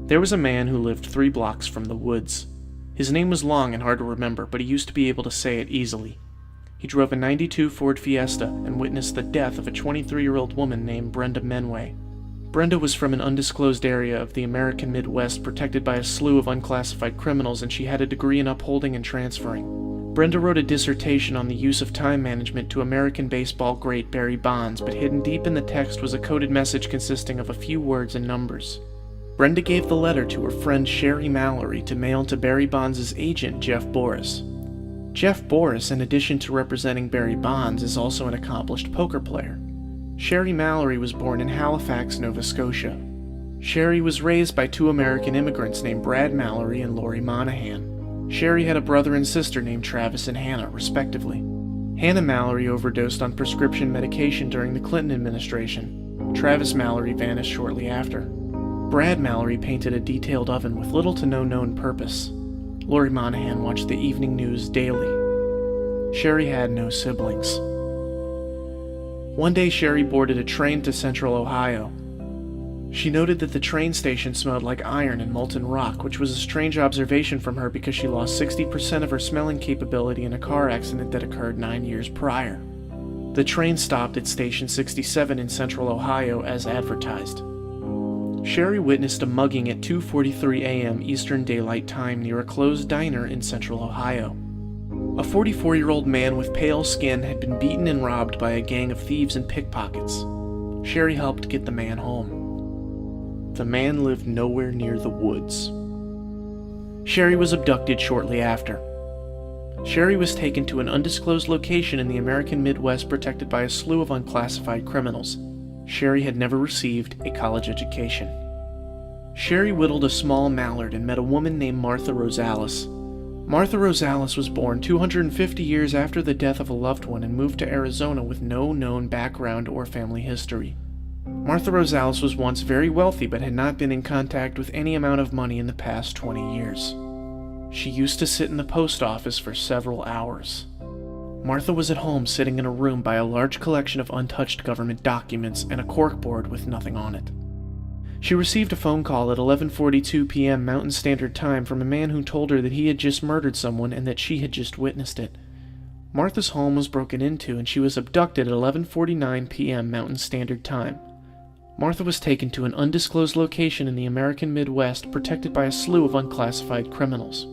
There was a man who lived 3 blocks from the woods. His name was long and hard to remember, but he used to be able to say it easily. He drove a '92 Ford Fiesta and witnessed the death of a 23-year-old woman named Brenda Menway. Brenda was from an undisclosed area of the American Midwest protected by a slew of unclassified criminals, and she had a degree in upholding and transferring. Brenda wrote a dissertation on the use of time management to American baseball great Barry Bonds, but hidden deep in the text was a coded message consisting of a few words and numbers. Brenda gave the letter to her friend Sherry Mallory to mail to Barry Bonds' agent, Jeff Boris. Jeff Boris, in addition to representing Barry Bonds, is also an accomplished poker player. Sherry Mallory was born in Halifax, Nova Scotia. Sherry was raised by 2 American immigrants named Brad Mallory and Lori Monahan. Sherry had a brother and sister named Travis and Hannah, respectively. Hannah Mallory overdosed on prescription medication during the Clinton administration. Travis Mallory vanished shortly after. Brad Mallory painted a detailed oven with little to no known purpose. Lori Monahan watched the evening news daily. Sherry had no siblings. One day, Sherry boarded a train to Central Ohio. She noted that the train station smelled like iron and molten rock, which was a strange observation from her because she lost 60% of her smelling capability in a car accident that occurred 9 years prior. The train stopped at Station 67 in Central Ohio as advertised. Sherry witnessed a mugging at 2:43 a.m. Eastern Daylight Time near a closed diner in Central Ohio. A 44-year-old man with pale skin had been beaten and robbed by a gang of thieves and pickpockets. Sherry helped get the man home. The man lived nowhere near the woods. Sherry was abducted shortly after. Sherry was taken to an undisclosed location in the American Midwest protected by a slew of unclassified criminals. Sherry had never received a college education. Sherry whittled a small mallard and met a woman named Martha Rosales. Martha Rosales was born 250 years after the death of a loved one and moved to Arizona with no known background or family history. Martha Rosales was once very wealthy but had not been in contact with any amount of money in the past 20 years. She used to sit in the post office for several hours. Martha was at home sitting in a room by a large collection of untouched government documents and a corkboard with nothing on it. She received a phone call at 11:42 p.m. Mountain Standard Time from a man who told her that he had just murdered someone and that she had just witnessed it. Martha's home was broken into and she was abducted at 11:49 p.m. Mountain Standard Time. Martha was taken to an undisclosed location in the American Midwest protected by a slew of unclassified criminals.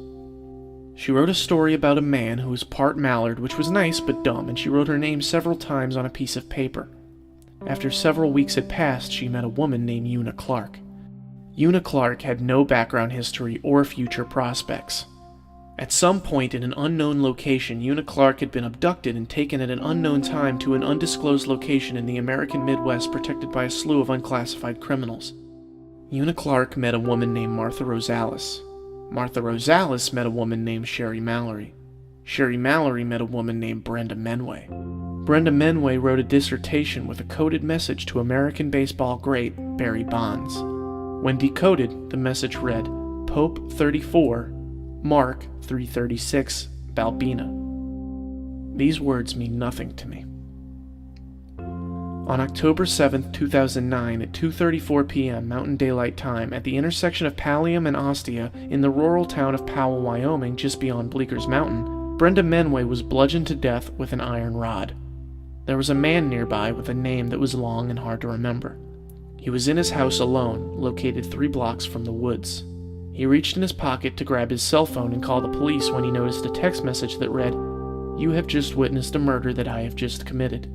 She wrote a story about a man who was part mallard, which was nice but dumb, and she wrote her name several times on a piece of paper. After several weeks had passed, she met a woman named Una Clark. Una Clark had no background history or future prospects. At some point in an unknown location, Una Clark had been abducted and taken at an unknown time to an undisclosed location in the American Midwest protected by a slew of unclassified criminals. Una Clark met a woman named Martha Rosales. Martha Rosales met a woman named Sherry Mallory. Sherry Mallory met a woman named Brenda Menway. Brenda Menway wrote a dissertation with a coded message to American baseball great Barry Bonds. When decoded, the message read, Pope 34, Mark 336, Balbina. These words mean nothing to me. On October 7, 2009, at 2:34 p.m. Mountain Daylight Time, at the intersection of Pallium and Ostia in the rural town of Powell, Wyoming, just beyond Bleeckers Mountain, Brenda Menway was bludgeoned to death with an iron rod. There was a man nearby with a name that was long and hard to remember. He was in his house alone, located 3 blocks from the woods. He reached in his pocket to grab his cell phone and call the police when he noticed a text message that read, "You have just witnessed a murder that I have just committed."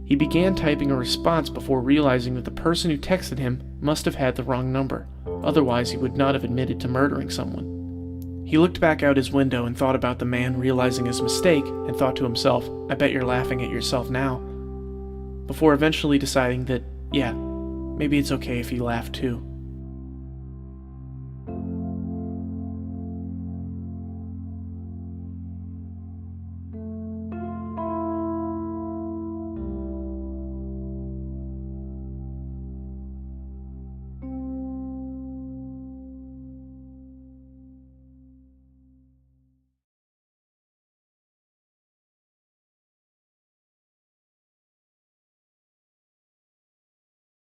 He began typing a response before realizing that the person who texted him must have had the wrong number, otherwise he would not have admitted to murdering someone. He looked back out his window and thought about the man realizing his mistake and thought to himself, "I bet you're laughing at yourself now," before eventually deciding that, yeah, maybe it's okay if he laughed too.